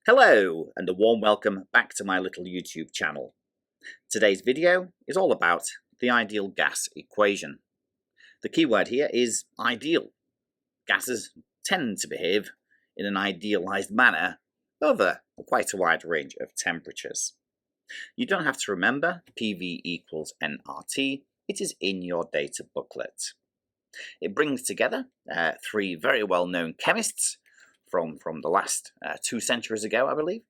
Hello and a warm welcome back to my little YouTube channel. Today's video is all about the ideal gas equation. The key word here is ideal. Gases tend to behave in an idealized manner over quite a wide range of temperatures. You don't have to remember PV equals nRT, it is in your data booklet. It brings together three very well-known chemists from the last 2 centuries ago, I believe.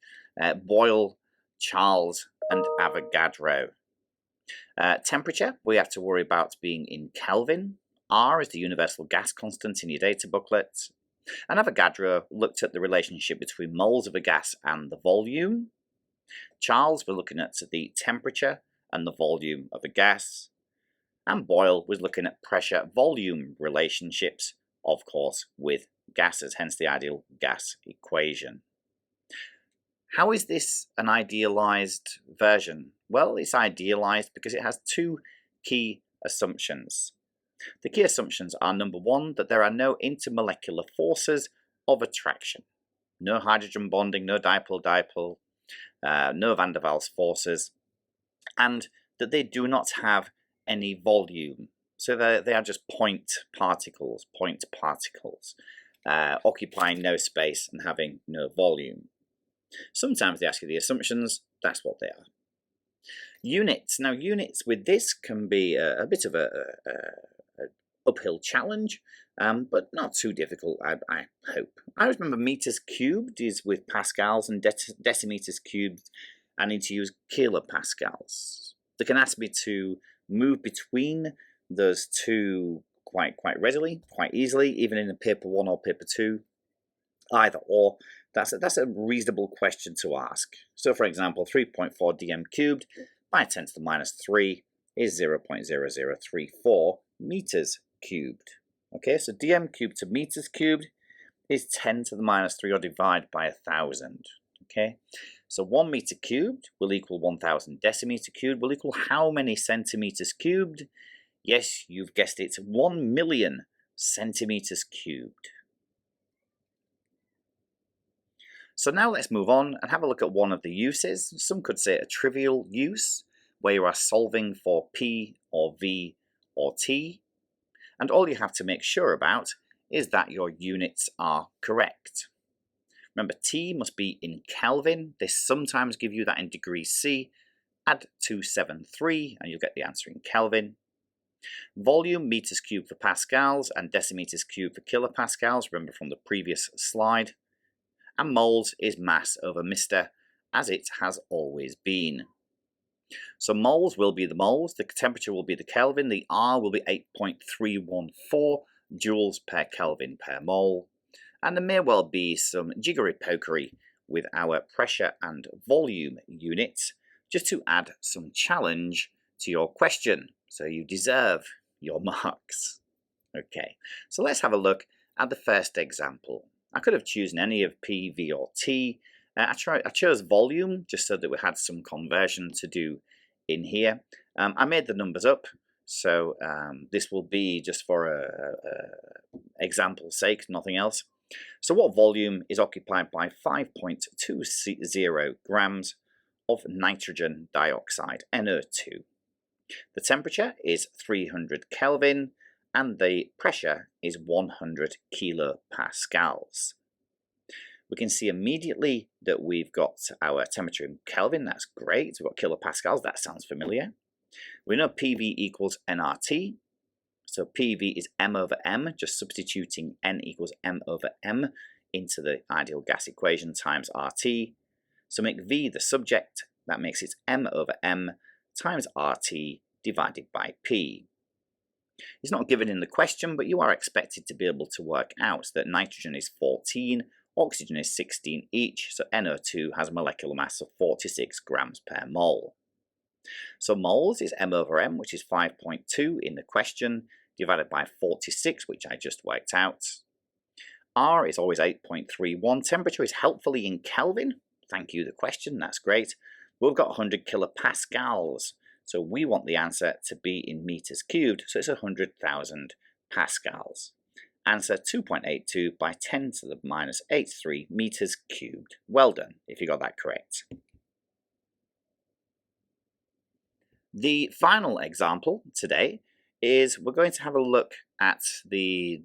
Boyle, Charles, and Avogadro. Temperature, we have to worry about being in Kelvin. R is the universal gas constant in your data booklet. And Avogadro looked at the relationship between moles of a gas and the volume. Charles, we're looking at the temperature and the volume of a gas. And Boyle was looking at pressure-volume relationships, of course, with gases, hence the ideal gas equation. How is this an idealized version? Well, it's idealized because it has two key assumptions. The key assumptions are, number one, that there are no intermolecular forces of attraction. No hydrogen bonding, no dipole-dipole, no van der Waals forces, and that they do not have any volume. So they are just point particles, occupying no space and having no volume. Sometimes they ask you the assumptions, that's what they are. Units. Now units with this can be a bit of a uphill challenge, but not too difficult, I hope. I always remember meters cubed is with pascals, and decimeters cubed I need to use kilopascals. They can ask me to move between those two quite readily, quite easily, even in a paper 1 or paper 2, either or. That's a reasonable question to ask. So for example, 3.4 dm cubed by 10 to the minus 3 is 0.0034 meters cubed. Okay, so dm cubed to meters cubed is 10 to the minus 3, or divide by 1,000. Okay, so 1 meter cubed will equal 1,000 decimeter cubed, will equal how many centimeters cubed? Yes, you've guessed it, 1 million centimeters cubed. So now let's move on and have a look at one of the uses. Some could say a trivial use, where you are solving for P or V or T, and all you have to make sure about is that your units are correct. Remember, T must be in Kelvin. They sometimes give you that in degrees C. Add 273 and you'll get the answer in Kelvin. Volume, meters cubed for pascals, and decimeters cubed for kilopascals, remember from the previous slide. And moles is mass over Mr, as it has always been. So moles will be the moles, the temperature will be the Kelvin, the R will be 8.314 joules per Kelvin per mole, and there may well be some jiggery-pokery with our pressure and volume units, just to add some challenge to your question, so you deserve your marks. Okay, so let's have a look at the first example. I could have chosen any of P, V or T. I chose volume just so that we had some conversion to do in here. I made the numbers up, so this will be just for example's sake, nothing else. So what volume is occupied by 5.20 grams of nitrogen dioxide, NO2? The temperature is 300 Kelvin and the pressure is 100 kilopascals. We can see immediately that we've got our temperature in Kelvin, that's great. We've got kilopascals, that sounds familiar. We know PV equals nRT, so PV is m over m, just substituting n equals m over m into the ideal gas equation times RT. So make V the subject, that makes it m over m times RT divided by P. It's not given in the question, but you are expected to be able to work out that nitrogen is 14, oxygen is 16 each, so NO2 has a molecular mass of 46 grams per mole. So moles is m over m, which is 5.2 in the question, divided by 46, which I just worked out. R is always 8.31. Temperature is helpfully in Kelvin. Thank you, the question, that's great. We've got 100 kilopascals. So we want the answer to be in meters cubed, so it's 100,000 pascals. Answer 2.82 by 10 to the minus 83 meters cubed. Well done if you got that correct. The final example today is we're going to have a look at the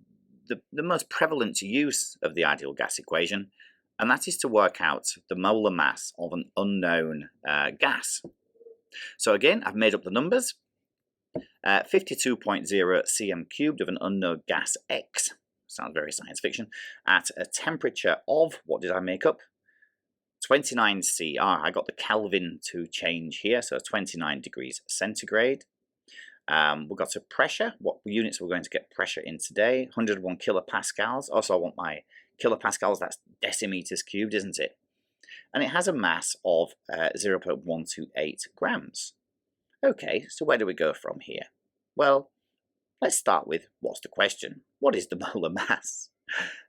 most prevalent use of the ideal gas equation, and that is to work out the molar mass of an unknown gas. So again, I've made up the numbers. 52.0 cm cubed of an unknown gas X, sounds very science fiction, at a temperature of, what did I make up? 29 C. I got the Kelvin to change here, so 29 degrees centigrade. We've got a pressure. What units we're going to get pressure in today? 101 kilopascals. Also, I want my kilopascals. That's decimeters cubed, isn't it? And it has a mass of 0.128 grams. Okay, so where do we go from here? Well, let's start with what's the question? What is the molar mass?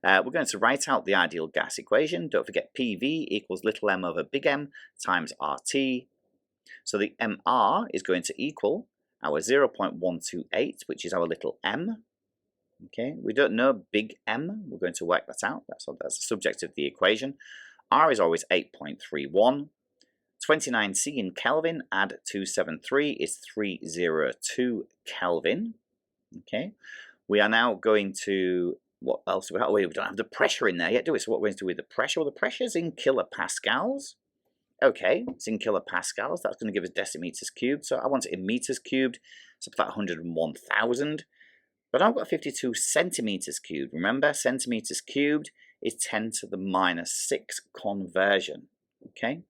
We're going to write out the ideal gas equation. Don't forget PV equals little m over big M times RT. So the MR is going to equal our 0.128, which is our little m. Okay, we don't know big M. We're going to work that out. That's the subject of the equation. R is always 8.31. 29C in Kelvin, add 273 is 302 Kelvin. Okay, we are now going to, what else do we have? We don't have the pressure in there yet, do we? So what we're going to do with the pressure? Well, the pressure is in kilopascals. Okay, it's in kilopascals. That's going to give us decimeters cubed. So I want it in meters cubed. So put that 101,000. But I've got 52 centimeters cubed. Remember, centimeters cubed is 10 to the minus 6 conversion. Okay,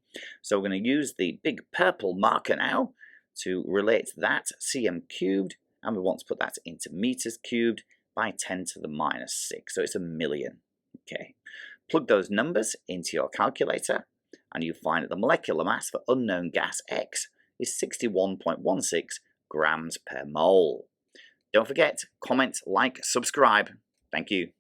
so we're going to use the big purple marker now to relate that cm cubed, and we want to put that into meters cubed by 10 to the minus 6. So it's a million. Okay, plug those numbers into your calculator, and you find that the molecular mass for unknown gas X is 61.16 grams per mole. Don't forget, comment, like, subscribe. Thank you.